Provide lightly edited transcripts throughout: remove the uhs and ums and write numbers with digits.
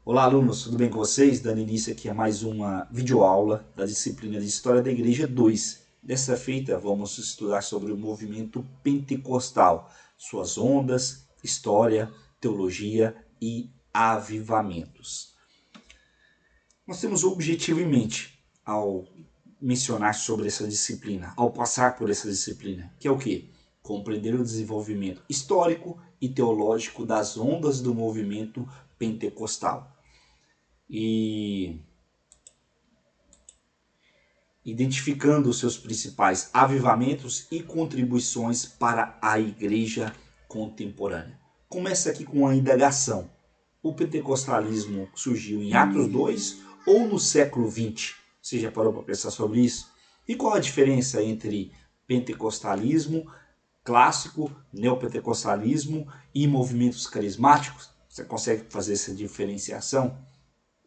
Olá, alunos, tudo bem com vocês? Dando início aqui a mais uma videoaula da disciplina de História da Igreja 2. Dessa feita, vamos estudar sobre o movimento pentecostal, suas ondas, história, teologia e avivamentos. Nós temos o objetivo em mente ao mencionar sobre essa disciplina, ao passar por essa disciplina, que é o quê? Compreender o desenvolvimento histórico e teológico das ondas do movimento pentecostal. E identificando os seus principais avivamentos e contribuições para a igreja contemporânea. Começa aqui com uma indagação. O pentecostalismo surgiu em Atos 2 ou no século 20? Você já parou para pensar sobre isso? E qual a diferença entre pentecostalismo clássico, neopentecostalismo e movimentos carismáticos? Você consegue fazer essa diferenciação?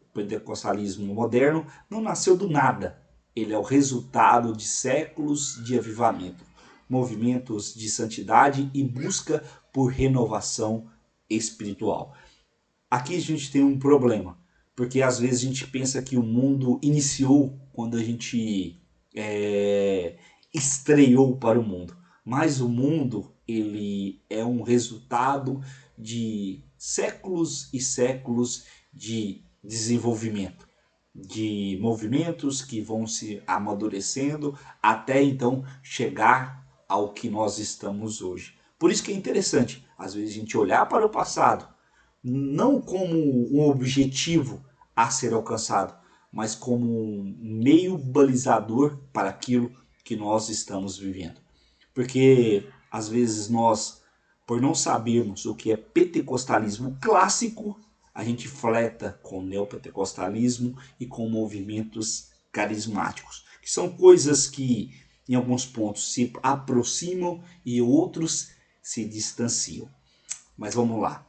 O pentecostalismo moderno não nasceu do nada. Ele é o resultado de séculos de avivamento, movimentos de santidade e busca por renovação espiritual. Aqui a gente tem um problema, porque às vezes a gente pensa que o mundo iniciou quando a gente estreou para o mundo. Mas o mundo ele é um resultado de séculos e séculos de desenvolvimento, de movimentos que vão se amadurecendo até então chegar ao que nós estamos hoje. Por isso que é interessante, às vezes, a gente olhar para o passado, não como um objetivo a ser alcançado, mas como um meio balizador para aquilo que nós estamos vivendo. Porque às vezes nós, por não sabermos o que é pentecostalismo clássico, a gente fleta com neopentecostalismo e com movimentos carismáticos, que são coisas que em alguns pontos se aproximam e outros se distanciam. Mas vamos lá.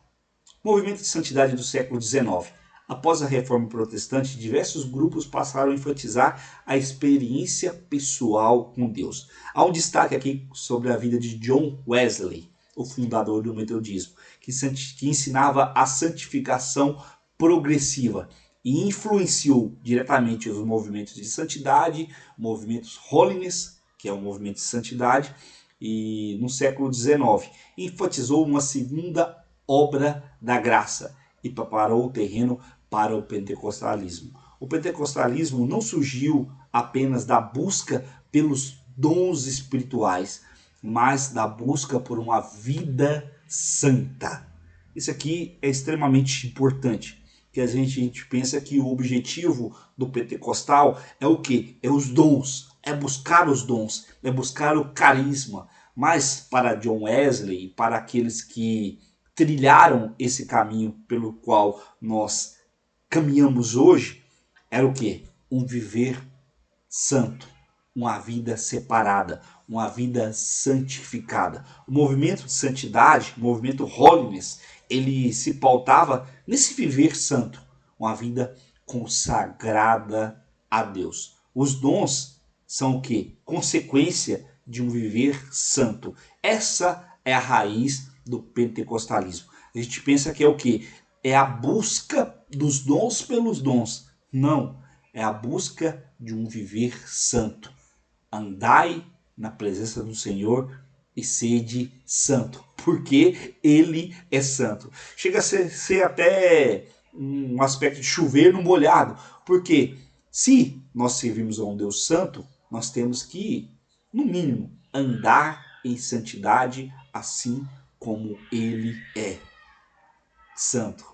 Movimento de santidade do século XIX. Após a reforma protestante, diversos grupos passaram a enfatizar a experiência pessoal com Deus. Há um destaque aqui sobre a vida de John Wesley, o fundador do metodismo, que ensinava a santificação progressiva e influenciou diretamente os movimentos de santidade, movimentos holiness, que é um movimento de santidade, e no século XIX enfatizou uma segunda obra da graça e preparou o terreno para o pentecostalismo. O pentecostalismo não surgiu apenas da busca pelos dons espirituais, mas da busca por uma vida santa. Isso aqui é extremamente importante, que a gente pensa que o objetivo do pentecostal é o quê? É os dons, é buscar os dons, é buscar o carisma. Mas para John Wesley, para aqueles que trilharam esse caminho pelo qual nós caminhamos hoje, era o quê? Um viver santo, uma vida separada, uma vida santificada. O movimento de santidade, o movimento holiness, ele se pautava nesse viver santo, uma vida consagrada a Deus. Os dons são o quê? Consequência de um viver santo. Essa é a raiz do pentecostalismo. A gente pensa que é o quê? É a busca dos dons pelos dons. Não, é a busca de um viver santo. Andai na presença do Senhor e sede santo, porque Ele é santo. Chega a ser até um aspecto de chover no molhado, porque se nós servimos a um Deus santo, nós temos que, no mínimo, andar em santidade, assim como Ele é santo.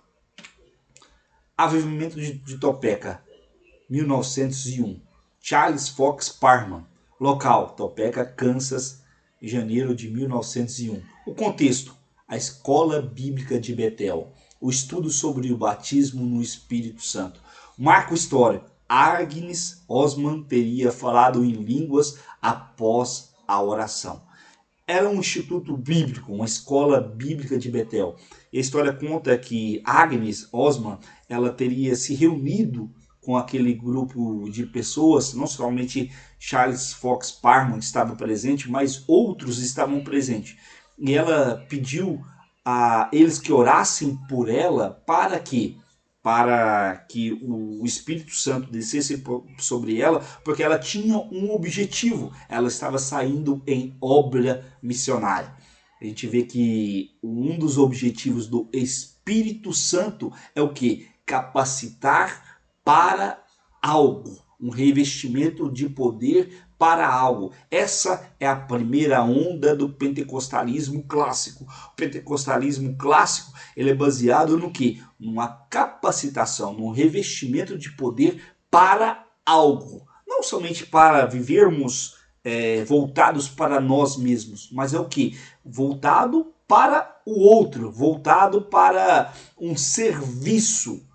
Avivamento de Topeka, 1901. Charles Fox Parham. Local, Topeka, Kansas, janeiro de 1901. O contexto, a Escola Bíblica de Betel. O estudo sobre o batismo no Espírito Santo. Marco histórico, Agnes Osman teria falado em línguas após a oração. Era um instituto bíblico, uma escola bíblica de Betel. E a história conta que Agnes Osman ela teria se reunido com aquele grupo de pessoas, não somente Charles Fox Parham estava presente, mas outros estavam presentes. E ela pediu a eles que orassem por ela para que para que o Espírito Santo descesse sobre ela, porque ela tinha um objetivo, ela estava saindo em obra missionária. A gente vê que um dos objetivos do Espírito Santo é o que? Capacitar para algo, um revestimento de poder para algo. Essa é a primeira onda do pentecostalismo clássico. O pentecostalismo clássico, ele é baseado no que? Numa capacitação, num revestimento de poder para algo. Não somente para vivermos voltados para nós mesmos, mas é o que? Voltado para o outro, voltado para um serviço.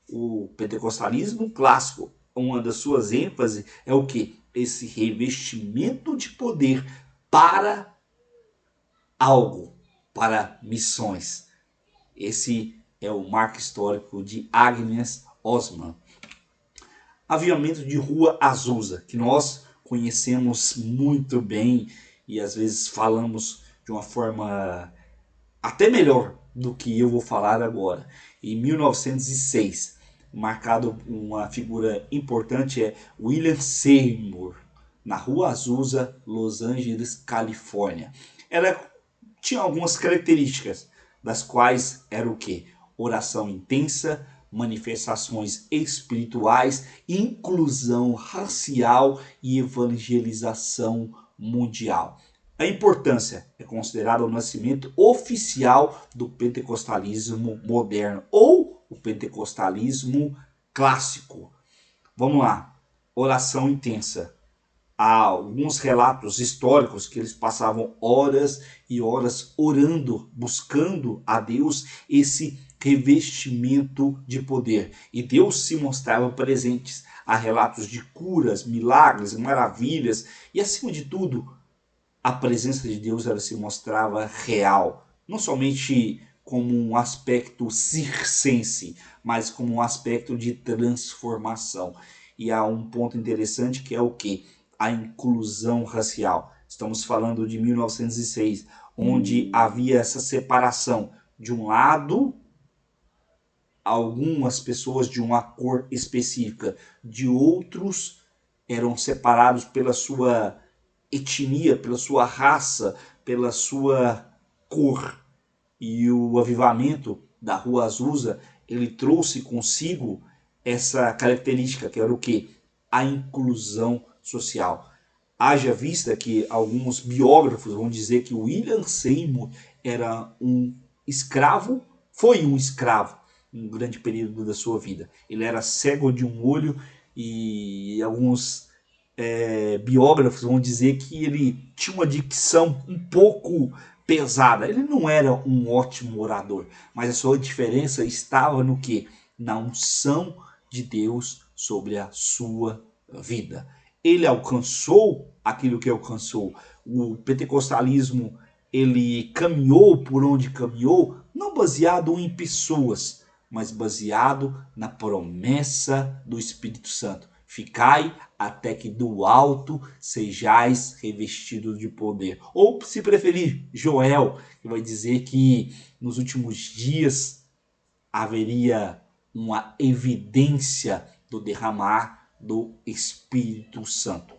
O pentecostalismo clássico, uma das suas ênfases é o que? Esse revestimento de poder para algo, para missões. Esse é o marco histórico de Agnes Osman. Aviamento de Rua Azusa, que nós conhecemos muito bem e às vezes falamos de uma forma até melhor do que eu vou falar agora. Em 1906, marcado uma figura importante é William Seymour, na Rua Azusa, Los Angeles, Califórnia. Ela tinha algumas características, das quais era o que? Oração intensa, manifestações espirituais, inclusão racial e evangelização mundial. A importância é considerada o nascimento oficial do pentecostalismo moderno ou o pentecostalismo clássico. Vamos lá, oração intensa. Há alguns relatos históricos que eles passavam horas e horas orando, buscando a Deus esse revestimento de poder. E Deus se mostrava presente. Há relatos de curas, milagres, maravilhas e, acima de tudo, a presença de Deus ela se mostrava real. Não somente como um aspecto circense, mas como um aspecto de transformação. E há um ponto interessante que é o quê? A inclusão racial. Estamos falando de 1906, onde havia essa separação. De um lado, algumas pessoas de uma cor específica, de outros eram separados pela sua etnia, pela sua raça, pela sua cor. E o avivamento da Rua Azusa, ele trouxe consigo essa característica, que era o quê? A inclusão social. Haja vista que alguns biógrafos vão dizer que William Seymour era um escravo, foi um escravo um grande período da sua vida. Ele era cego de um olho e alguns biógrafos vão dizer que ele tinha uma dicção um pouco pesada. Ele não era um ótimo orador, mas a sua diferença estava no que? Na unção de Deus sobre a sua vida. Ele alcançou aquilo que alcançou. O pentecostalismo ele caminhou por onde caminhou, não baseado em pessoas, mas baseado na promessa do Espírito Santo. Ficai até que do alto sejais revestidos de poder. Ou, se preferir, Joel, que vai dizer que nos últimos dias haveria uma evidência do derramar do Espírito Santo.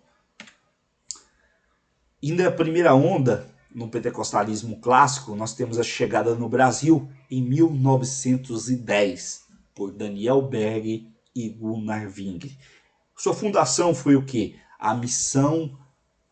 Ainda a primeira onda, no pentecostalismo clássico, nós temos a chegada no Brasil em 1910, por Daniel Berg e Gunnar Wingre. Sua fundação foi o quê? A Missão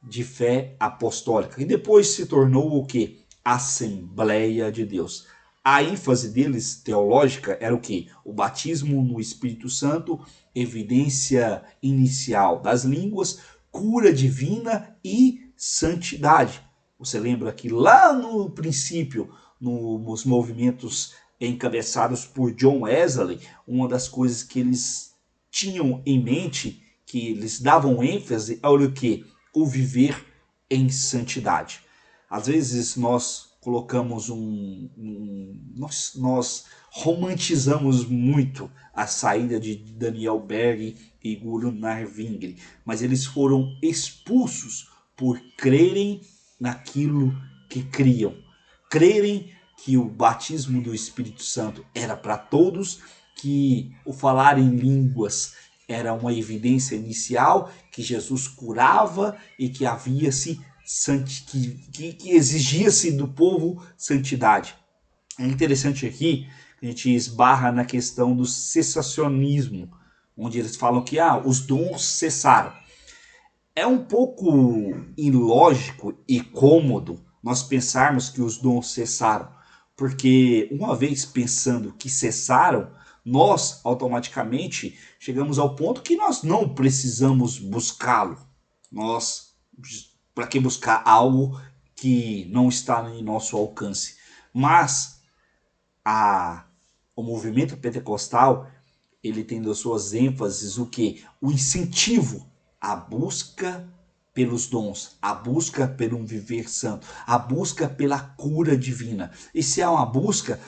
de Fé Apostólica. E depois se tornou o quê? Assembleia de Deus. A ênfase deles, teológica, era o quê? O batismo no Espírito Santo, evidência inicial das línguas, cura divina e santidade. Você lembra que lá no princípio, nos movimentos encabeçados por John Wesley, uma das coisas que eles tinham em mente, que eles davam ênfase ao que? O viver em santidade. Às vezes nós colocamos nós romantizamos muito a saída de Daniel Berg e Gunnar Wingre, mas eles foram expulsos por crerem naquilo que criam, crerem que o batismo do Espírito Santo era para todos que o falar em línguas era uma evidência inicial, que Jesus curava e que havia-se que exigia-se do povo santidade. É interessante aqui que a gente esbarra na questão do cessacionismo, onde eles falam que os dons cessaram. É um pouco ilógico e cômodo nós pensarmos que os dons cessaram, porque uma vez pensando que cessaram, nós automaticamente chegamos ao ponto que nós não precisamos buscá-lo. Nós, para que buscar algo que não está em nosso alcance? Mas o movimento pentecostal, ele tem das suas ênfases o que? O incentivo à busca pelos dons, a busca pelo um viver santo, a busca pela cura divina. E se há uma busca,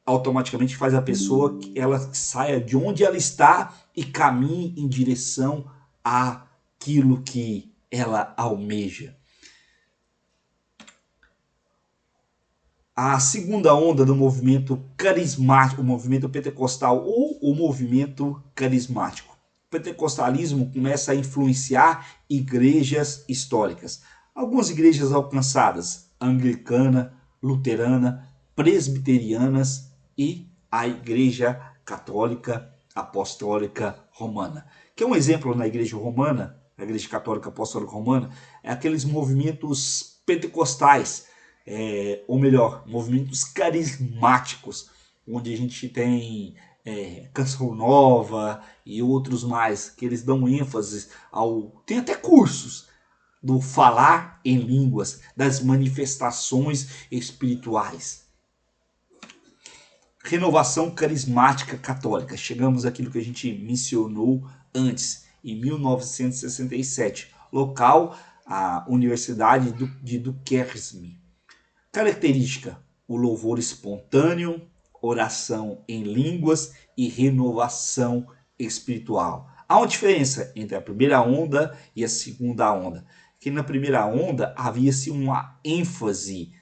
automaticamente faz a pessoa que ela saia de onde ela está e caminhe em direção àquilo que ela almeja. A segunda onda do movimento carismático, o movimento pentecostal ou o movimento carismático. O pentecostalismo começa a influenciar igrejas históricas. Algumas igrejas alcançadas, anglicana, luterana, presbiterianas e a igreja católica apostólica romana. Que é um exemplo na igreja romana, a igreja católica apostólica romana, é aqueles movimentos pentecostais, ou melhor, movimentos carismáticos, onde a gente tem Canção Nova e outros mais, que eles dão ênfase ao... Tem até cursos do falar em línguas, das manifestações espirituais. Renovação carismática católica. Chegamos àquilo que a gente mencionou antes, em 1967. Local, a Universidade de Duquesne. Característica: o louvor espontâneo, oração em línguas e renovação espiritual. Há uma diferença entre a primeira onda e a segunda onda. Que na primeira onda havia-se uma ênfase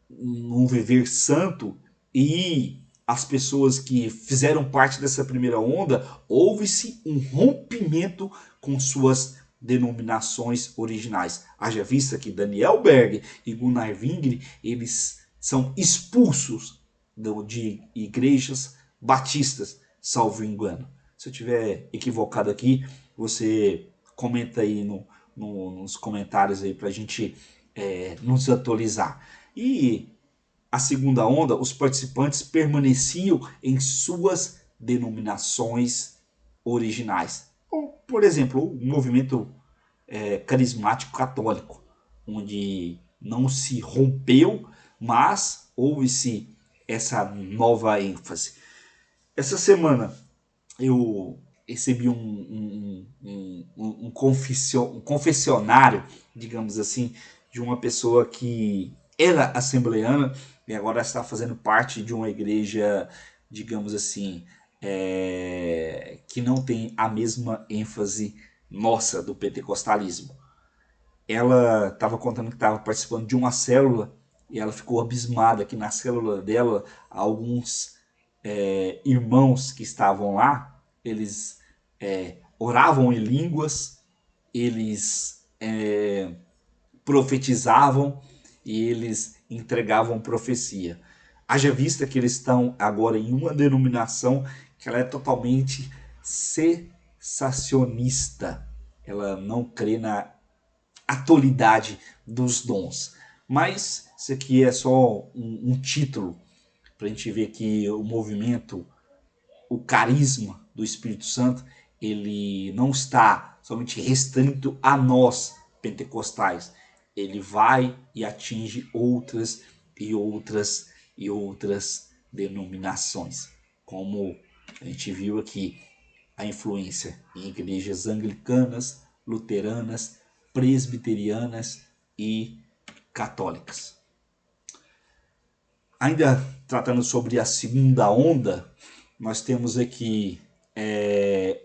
num viver santo, e as pessoas que fizeram parte dessa primeira onda, houve-se um rompimento com suas denominações originais. Haja vista que Daniel Berg e Gunnar Wingre, eles são expulsos de igrejas batistas, salvo engano. Se eu estiver equivocado aqui, você comenta aí nos comentários aí para a gente nos atualizar. E a segunda onda, os participantes permaneciam em suas denominações originais. Por exemplo, o movimento carismático católico, onde não se rompeu, mas houve-se essa nova ênfase. Essa semana eu recebi um confessionário, digamos assim, de uma pessoa que era assembleana e agora está fazendo parte de uma igreja, digamos assim, que não tem a mesma ênfase nossa do pentecostalismo. Ela estava contando que estava participando de uma célula e ela ficou abismada que na célula dela alguns irmãos que estavam lá, eles oravam em línguas, eles profetizavam e eles entregavam profecia. Haja vista que eles estão agora em uma denominação que ela é totalmente cessacionista. Ela não crê na atualidade dos dons. Mas isso aqui é só um título para a gente ver que o movimento, o carisma do Espírito Santo, ele não está somente restrito a nós pentecostais. Ele vai e atinge outras e outras e outras denominações. Como a gente viu aqui, a influência em igrejas anglicanas, luteranas, presbiterianas e católicas. Ainda tratando sobre a segunda onda, nós temos aqui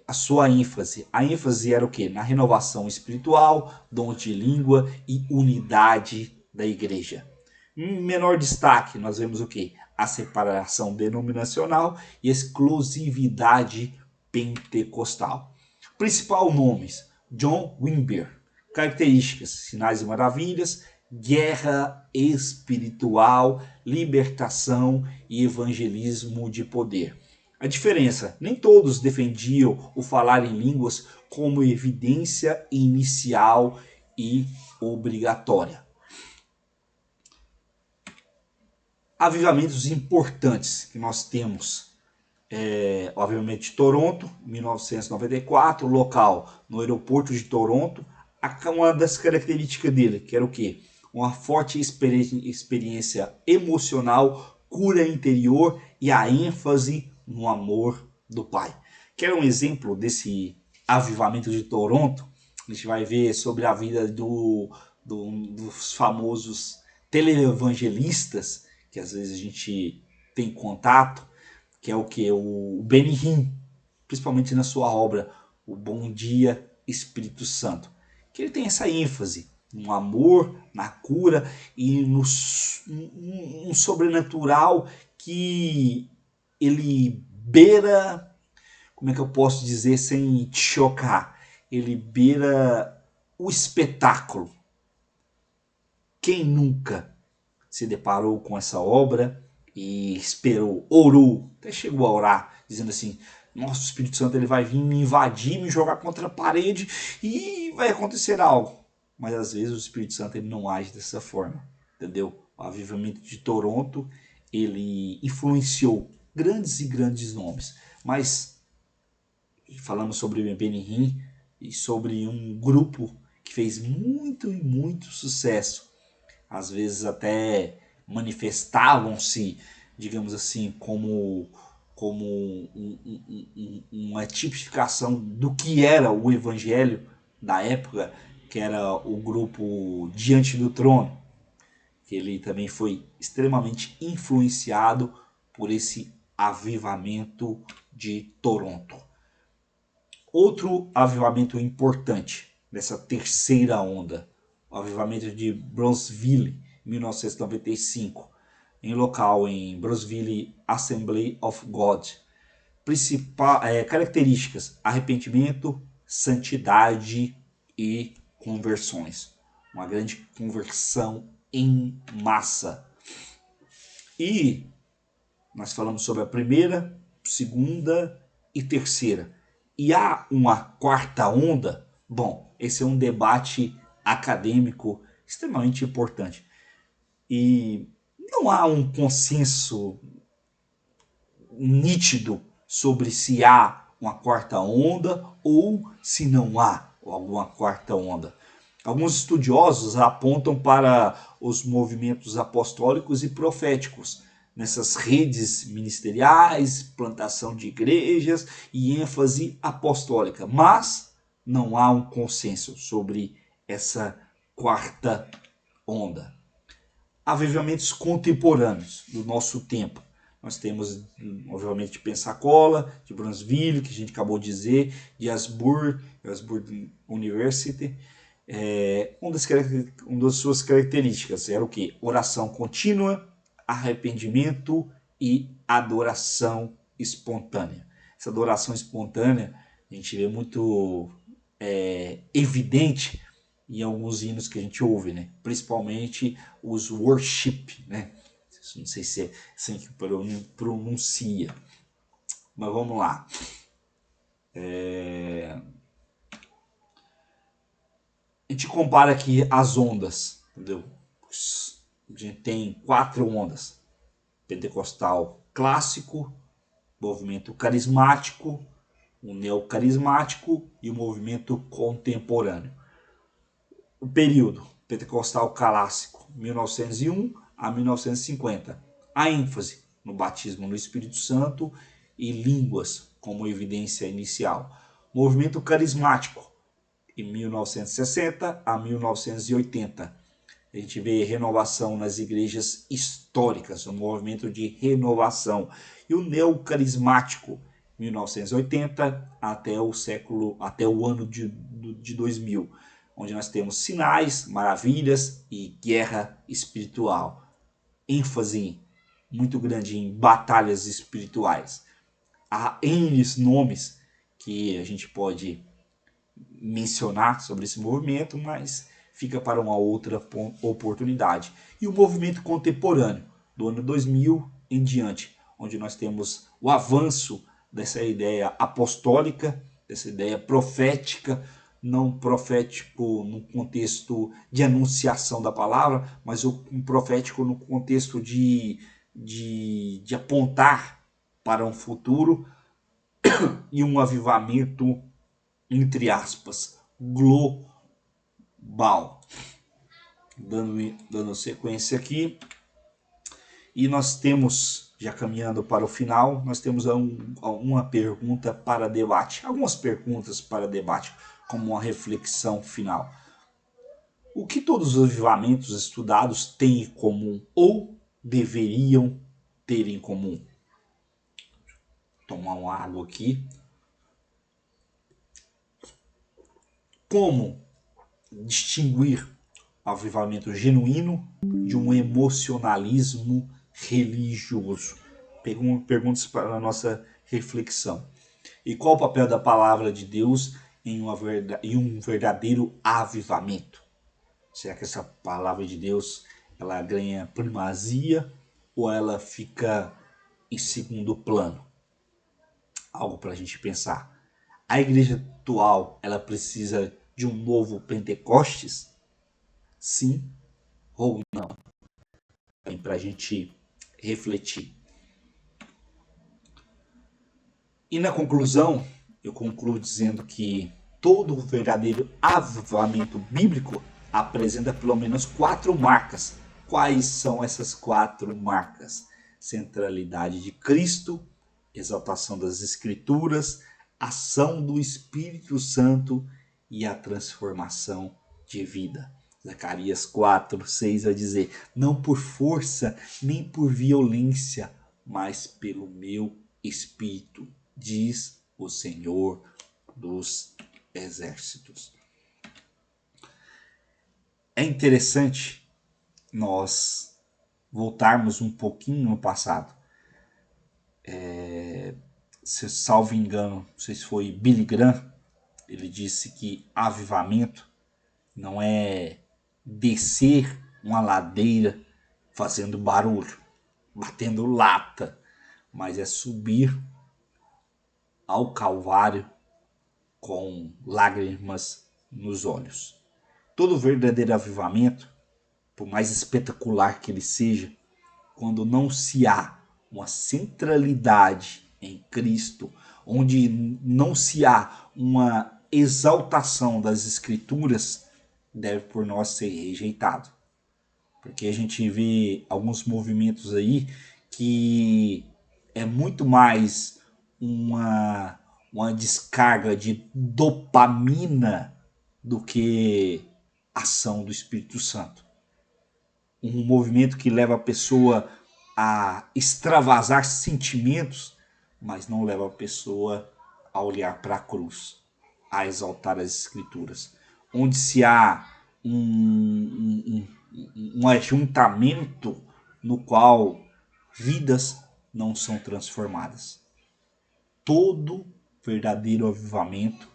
a sua ênfase. A ênfase era o quê? Na renovação espiritual, dom de língua e unidade da igreja. Em menor destaque, nós vemos o quê? a separação denominacional e exclusividade pentecostal. Principal nomes: John Wimber. Características: sinais e maravilhas, guerra espiritual, libertação e evangelismo de poder. A diferença: nem todos defendiam o falar em línguas como evidência inicial e obrigatória. Avivamentos importantes que nós temos: obviamente Toronto, 1994, local no aeroporto de Toronto. Uma das características dele, que era o quê? Uma forte experiência emocional, cura interior e a ênfase no amor do Pai. Quer um exemplo desse avivamento de Toronto? A gente vai ver sobre a vida dos famosos televangelistas, que às vezes a gente tem contato, que é o que? O Benny Hinn, principalmente na sua obra O Bom Dia Espírito Santo, que ele tem essa ênfase no amor, na cura e no sobrenatural que ele beira, como é que eu posso dizer sem te chocar, ele beira o espetáculo. Quem nunca se deparou com essa obra e esperou, orou, até chegou a orar, dizendo assim: nossa, o Espírito Santo ele vai vir me invadir, me jogar contra a parede e vai acontecer algo. Mas às vezes o Espírito Santo ele não age dessa forma, entendeu? O avivamento de Toronto ele influenciou grandes e grandes nomes, mas falamos sobre o Benny Hinn e sobre um grupo que fez muito e muito sucesso. Às vezes até manifestavam-se, digamos assim, como uma tipificação do que era o evangelho da época, que era o grupo Diante do Trono, que ele também foi extremamente influenciado por esse avivamento de Toronto. Outro avivamento importante dessa terceira onda, o avivamento de Bronzeville, 1995, em local em Bronzeville Assembly of God. Características: arrependimento, santidade e conversões. Uma grande conversão em massa. E nós falamos sobre a primeira, segunda e terceira. E há uma quarta onda? Bom, esse é um debate acadêmico extremamente importante. E não há um consenso nítido sobre se há uma quarta onda ou se não há alguma quarta onda. Alguns estudiosos apontam para os movimentos apostólicos e proféticos, nessas redes ministeriais, plantação de igrejas e ênfase apostólica, mas não há um consenso sobre essa quarta onda. Avivamentos contemporâneos do nosso tempo. Nós temos, obviamente, de Pensacola, de Bronzeville, que a gente acabou de dizer, de Asbury University. Uma das suas características era o quê? Oração contínua, arrependimento e adoração espontânea. Essa adoração espontânea a gente vê muito evidente em alguns hinos que a gente ouve, né? Principalmente os worship, né? Não sei se é assim que pronuncia, mas vamos lá. A gente compara aqui as ondas, entendeu? A gente tem 4 ondas: pentecostal clássico, movimento carismático, o neocarismático e o movimento contemporâneo. O período pentecostal clássico, 1901 a 1950. A ênfase no batismo no Espírito Santo e línguas como evidência inicial. Movimento carismático, em 1960 a 1980. A gente vê renovação nas igrejas históricas, um movimento de renovação. E o neocarismático, 1980 até o ano de 2000, onde nós temos sinais, maravilhas e guerra espiritual. ênfase muito grande em batalhas espirituais. Há N nomes que a gente pode mencionar sobre esse movimento, mas fica para uma outra oportunidade. E o movimento contemporâneo, do ano 2000 em diante, onde nós temos o avanço dessa ideia apostólica, dessa ideia profética, não profético no contexto de anunciação da palavra, mas um profético no contexto de apontar para um futuro e um avivamento, entre aspas, global. Dando sequência aqui. E nós temos, já caminhando para o final, nós temos uma pergunta para debate. Algumas perguntas para debate, como uma reflexão final. O que todos os avivamentos estudados têm em comum ou deveriam ter em comum? Vou tomar uma água aqui. Como distinguir avivamento genuíno de um emocionalismo religioso? Perguntas para a nossa reflexão. E qual o papel da palavra de Deus em um verdadeiro avivamento? Será que essa palavra de Deus ela ganha primazia ou ela fica em segundo plano? Algo para a gente pensar. A igreja atual ela precisa de um novo Pentecostes? Sim ou não? Para a gente refletir. E na conclusão, eu concluo dizendo que todo verdadeiro avivamento bíblico apresenta pelo menos 4 marcas. Quais são essas 4 marcas? Centralidade de Cristo, exaltação das Escrituras, ação do Espírito Santo e a transformação de vida. Zacarias 4:6 vai dizer: não por força nem por violência, mas pelo meu Espírito, diz o Senhor dos Exércitos. É interessante nós voltarmos um pouquinho no passado. Se salvo engano, não sei se foi Billy Graham, ele disse que avivamento não é descer uma ladeira fazendo barulho, batendo lata, mas é subir ao Calvário com lágrimas nos olhos. Todo verdadeiro avivamento, por mais espetacular que ele seja, quando não se há uma centralidade em Cristo, onde não se há uma exaltação das Escrituras, deve por nós ser rejeitado. Porque a gente vê alguns movimentos aí que é muito mais uma descarga de dopamina do que ação do Espírito Santo. Um movimento que leva a pessoa a extravasar sentimentos, mas não leva a pessoa a olhar para a cruz, a exaltar as Escrituras. Onde se há um ajuntamento no qual vidas não são transformadas. Todo verdadeiro avivamento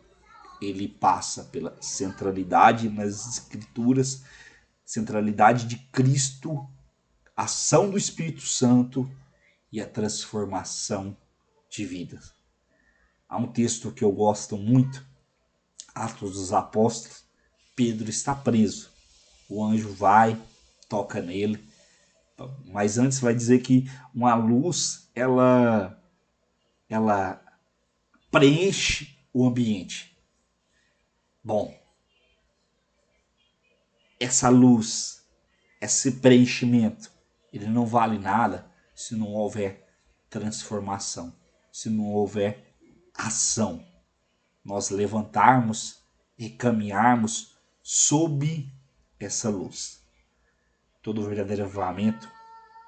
ele passa pela centralidade nas Escrituras, centralidade de Cristo, ação do Espírito Santo e a transformação de vidas. Há um texto que eu gosto muito, Atos dos Apóstolos. Pedro está preso. O anjo vai, toca nele, mas antes vai dizer que uma luz ela preenche o ambiente. Bom, essa luz, esse preenchimento, ele não vale nada se não houver transformação, se não houver ação. Nós levantarmos e caminharmos sob essa luz. Todo verdadeiro avivamento,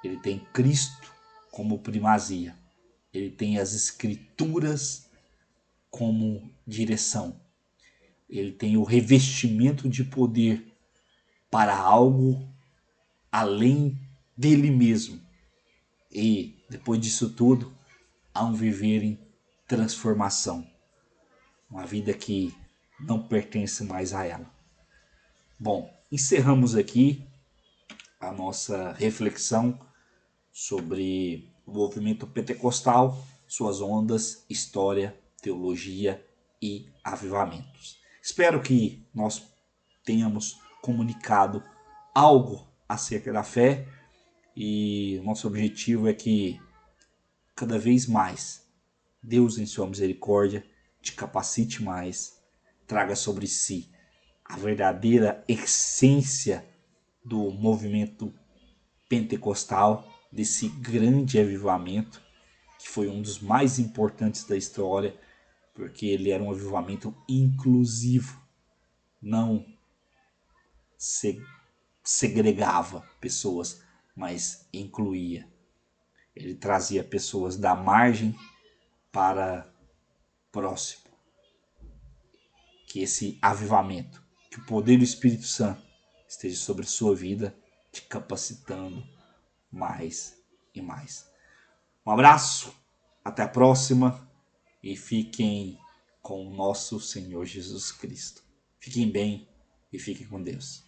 ele tem Cristo como primazia. Ele tem as Escrituras como direção. Ele tem o revestimento de poder para algo além dele mesmo. E depois disso tudo, há um viver em transformação. Uma vida que não pertence mais a ela. Bom, encerramos aqui a nossa reflexão sobre o movimento pentecostal, suas ondas, história, teologia e avivamentos. Espero que nós tenhamos comunicado algo acerca da fé e nosso objetivo é que cada vez mais Deus, em sua misericórdia, te capacite mais, traga sobre si a verdadeira essência do movimento pentecostal, desse grande avivamento, que foi um dos mais importantes da história, porque ele era um avivamento inclusivo, não segregava pessoas, mas incluía. Ele trazia pessoas da margem para próximo. Que esse avivamento, que o poder do Espírito Santo esteja sobre a sua vida, te capacitando mais e mais. Um abraço, até a próxima e fiquem com o nosso Senhor Jesus Cristo. Fiquem bem e fiquem com Deus.